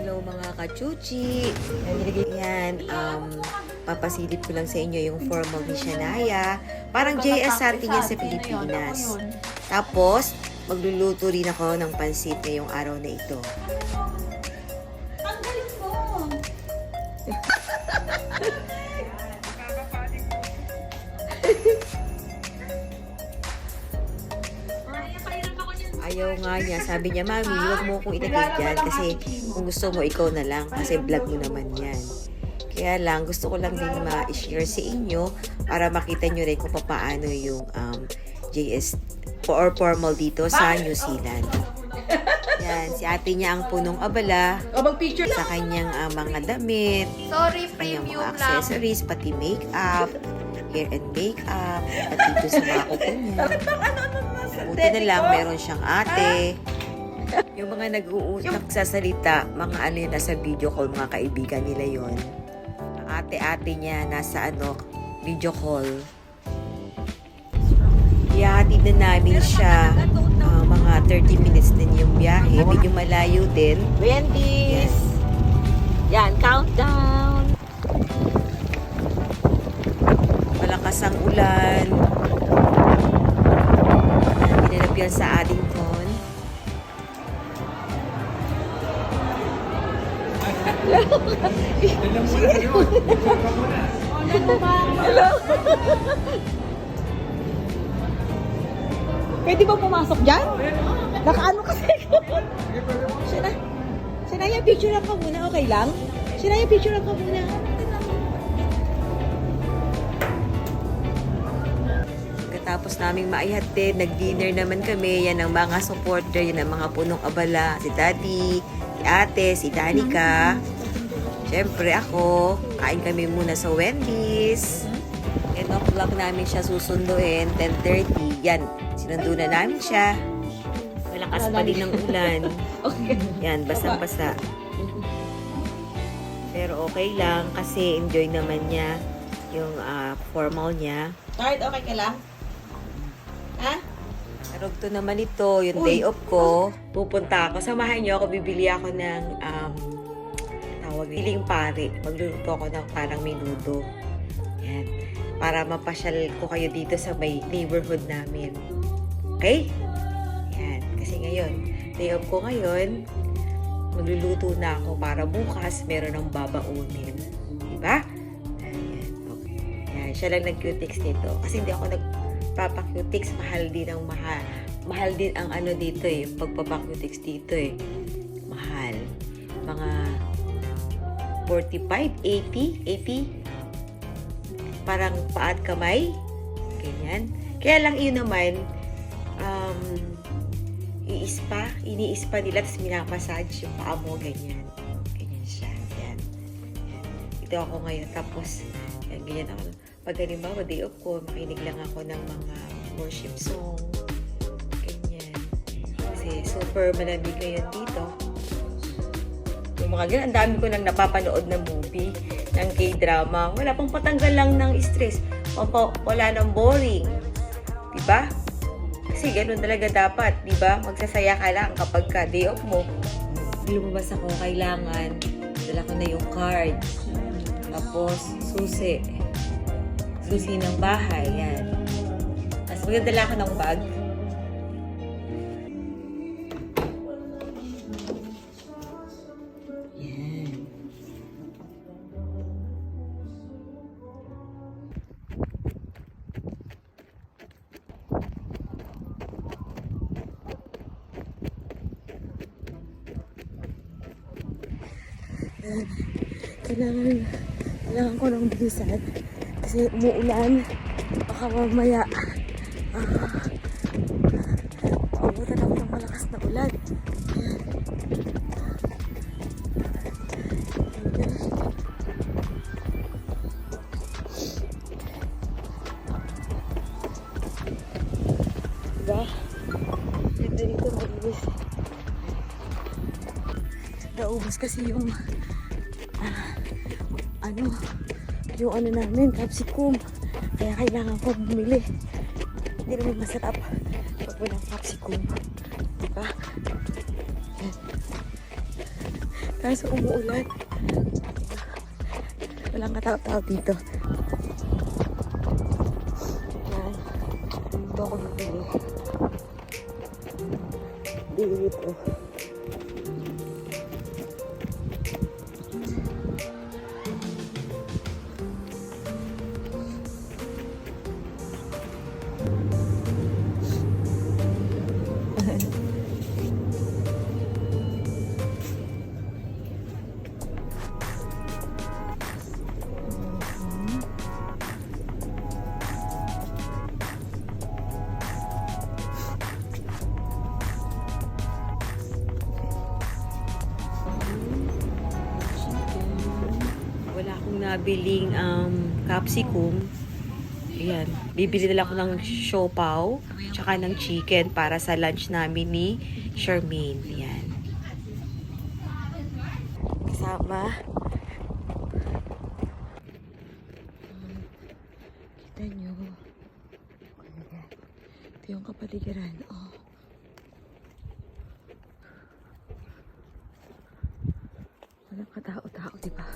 Hello mga kachuchi! Yan, papasilip ko lang sa inyo yung formal ni Shania. Parang JS Santi yan sa Pilipinas. Tapos, magluluto rin ako ng pansit ngayong araw na ito. Tanggalin mo! Ayaw nga niya. Sabi niya, Mami, huwag mo akong ilagay dyan kasi kung gusto mo, ikaw na lang kasi vlog mo naman yan. Kaya lang, gusto ko lang din ma-share sa inyo para makita nyo rin kung paano yung JS or formal dito sa New Zealand. Yan, si ate niya ang punong abala sa kanyang mga damit, Sorry, kanyang premium mga lang. accessories, pati makeup, hair and makeup, pati dito sa mga kuko niya. Buti na lang, meron siyang ate. Yung mga nagsasalita, mga ano yun, nasa video call, mga kaibigan nila yon. Ate-ate niya, nasa video call. Ihahatid na namin siya. Mga 30 minutes din yung biyahe. Medyo malayo din. Wendy's! Yan, countdown! Malakas ang ulan. Ginanap yan sa Addington. Hello! Pwede ba pumasok dyan? Nakaano kasi ko? Sinaya, picture lang ka muna, okay lang? Sinaya, picture lang ka muna. Pagkatapos naming maihatid, nag-dinner naman kami. Yan ang mga supporter, yan ang mga punong abala. Si Daddy, si Ate, si Danica. Siyempre ako, kain kami muna sa Wendy's. 10 o'clock namin siya susunduin, 10:30. Yan, sinundo na namin siya. Malakas pa din ng ulan. Yan, basang-basa. Pero okay lang kasi enjoy naman niya yung formal niya. Alright, okay ka lang? Ha? Pero ito naman ito, yung day off ko. Pupunta ako, samahan niyo ako, bibili ako ng tawag piling pare. Magluluto ako ng parang menudo. Yan. Para mapasyal ko kayo dito sa may neighborhood namin. Okay? Yan. Kasi ngayon, day off ko ngayon, magluluto na ako para bukas meron ng babaunin. Diba? Yan. Okay. Yan. Siya lang nag-cutix nito. Kasi hindi ako nagpapa-cutix. Mahal din ang mahal din ang dito eh. Pagpapa-cutix dito eh. Mahal. Mga 45, 80. Parang paat kamay. Ganyan. Kaya lang yun naman, iniispa nila, tapos minamassage yung paa mo, ganyan. Ganyan siya. Yan. Ito ako ngayon. Tapos, yan, ganyan ako. Pag halimbawa, day off ko, makinig lang ako ng mga worship song. Ganyan. Kasi super malamig ngayon dito. Yung mga ganyan, ang dami ko nang napapanood na movie ng K-drama. Wala pang patanggal lang ng stress. Wala nang boring. Diba? Kasi ganun talaga dapat. Diba? Magsasaya ka lang kapag ka day off mo. Lumabas ako, kailangan. Dala ko na yung card. Tapos, susi. Susi ng bahay. Yan. Tapos magdadala ko ng bag. Kailangan ko ng bilisan kasi umuulan. Baka mamaya abutan ako ng malakas na ulan. Diba? Ganda dito mabilis. Naubos kasi yung yung namin, capsicum. Kaya kailangan ko bumili. Hindi naman masarap pag walang capsicum. Diba? Kaso umuulan. Walang katao-tao dito. Yan. Ito ako bibili. Bili ito. Wala akong nabiling capsicum. Ayan. Bibili na lang ako ng siopaw, tsaka ng chicken para sa lunch namin ni Charmaine. Ayan. Kasama. Kita nyo. Ito yung kapaligiran. Oh. Walang katao-tao, diba?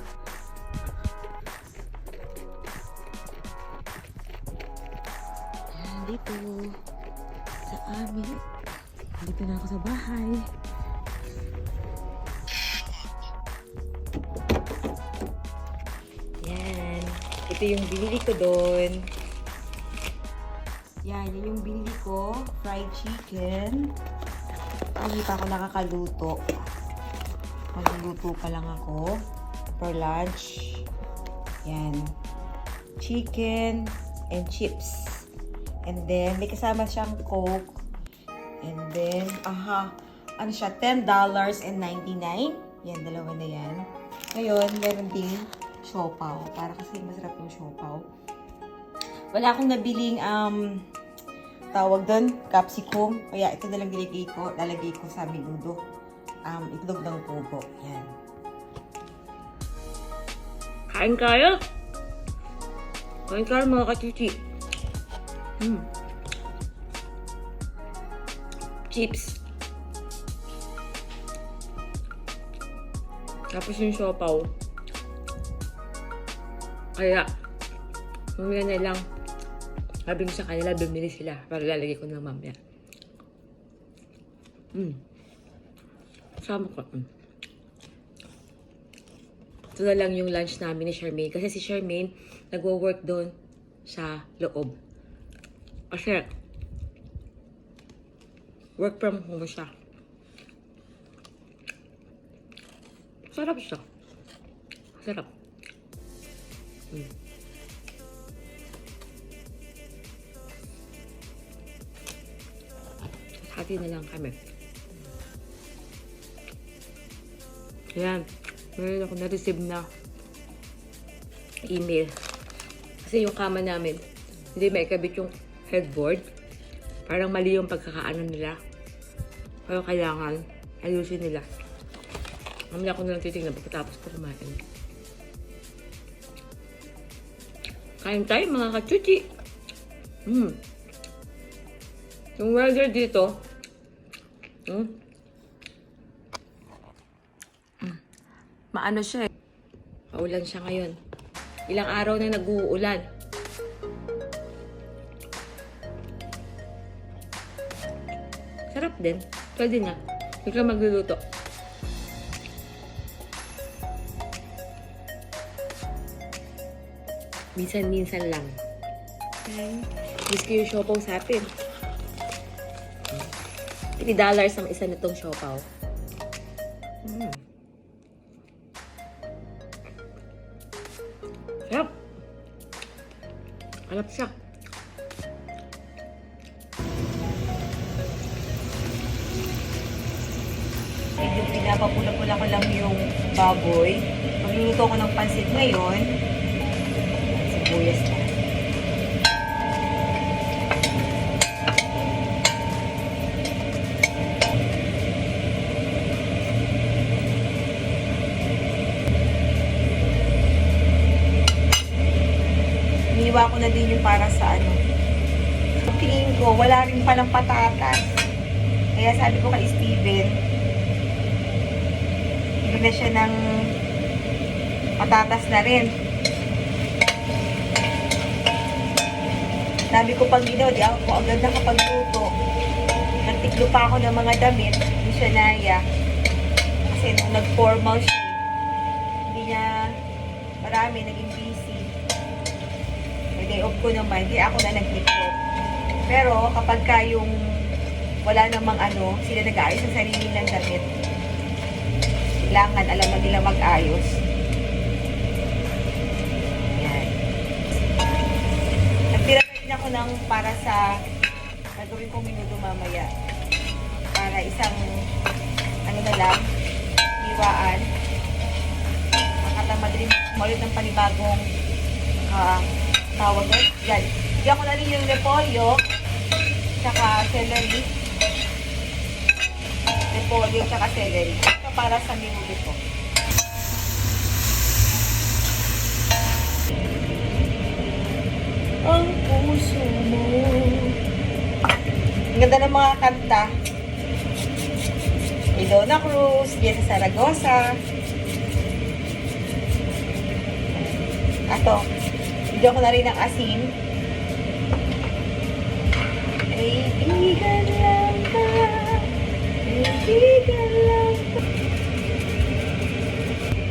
Yan, dito. Sa amin. Dito na ako sa bahay. Yan. Ito yung binili ko doon. Yan, yun yung binili ko. Fried chicken. Hindi pa ako nakakaluto. Magluluto pa lang ako for lunch. Yan. Chicken and chips. And then, may kasama siyang Coke. And then, ano siya, $10.99. Yan, dalawa na yan. Ngayon, meron ding siopaw. Para kasi masarap yung siopaw. Wala akong nabiling, tawag doon, capsicum. Kaya ito na lang lalagay ko sa menudo. Itlog ng pugo. Yan. Kain kayo! Kain kayo mga kachuchi. Chips. Tapos yung siopaw. Kaya, mamaya na lang. Sabi ko sa kanila, bumili sila. Para lalagay ko na mamaya. Sama ko. Ito na lang yung lunch namin ni Charmaine. Kasi si Charmaine, nagwo-work doon sa loob. Kasi, work from home siya. Sarap siya. Sarap. Hati na lang kami. Ayan. Meron ako na-receive na email. Kasi yung kama namin, hindi maikabit yung headboard. Parang mali yung pagkakaanan nila. Kaya kailangan ayusin nila. Mamaya ko na lang titignan pagkatapos ko kumain. Kain tayo mga kachuchi. Yung weather dito, maano siya eh. Maulan siya ngayon. Ilang araw na nag-uulan. Sarap din. Pwede na. Hindi ka magluluto. Minsan-minsan lang. Okay. Miss ko yung siopaw sa atin. $3 ang isa nitong siopaw. Sarap. Sarap siya. Medyo pinapapula-pula ko lang yung baboy. Magluluto ko ng pansit ngayon. Sibuyas na. Iniwa ko na din yung para sa ano. Tingin ko, wala rin palang patatas. Kaya sabi ko kay Steven, na siya ng patatas na rin. Sabi ko pag ginawa, di ako agad nakapagluto. Nagtiklo pa ako ng mga damit, hindi siya naya. Kasi nung nag-formal siya, hindi niya marami, naging busy. May day off ko naman, hindi ako na nagtiklo. Pero kapag ka yung wala namang ano, sila nag-aayos sa sarili ng damit. Kailangan, alam na nila mag-ayos. Yan. Nagtira rin ako ng para sa gagawin kong minuto mamaya. Para isang, ano na lang, iwaan. Makatamad rin ulit ng panibagong tawag na. Yan. Bigyan ko na rin yung repolyo, tsaka celery. Repolyo, tsaka celery. Ito para sa minuto ko. Ang puso mo. Ang ganda ng mga kanta. Ni Donna Cruz, Jessa Zaragoza. Ato, bigyan ko na rin ng asin. Kaibigan lang ka. Kaibigan lang ka.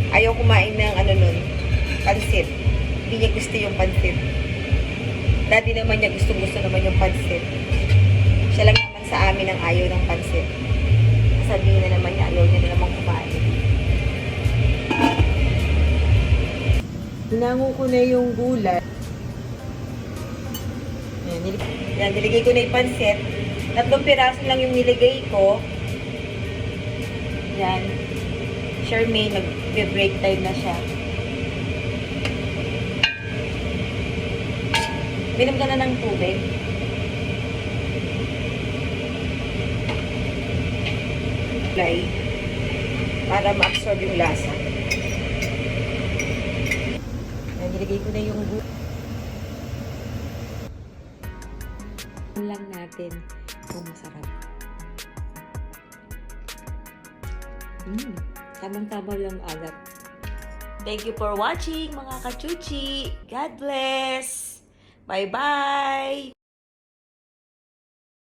Ayaw kumain ng ano nun, pansit. Hindi niya gusto yung pansit. Dati naman niya gusto naman yung pansit. Siya lang naman sa amin ang ayaw ng pansit. Sabihin na naman niya, ayaw niya na naman kumain. Hinango ko na yung gulay. Yan, niligay ko na yung pansit. 3 piraso lang yung niligay ko. Yan. Charmaine, nag-break time na siya. Minom ka na ng tubig. Para ma-absorb yung lasa. Yan, niligay ko na yung lang natin kung masarap. Tamang-tama lang alat. Thank you for watching mga kachuchi. God bless. Bye-bye.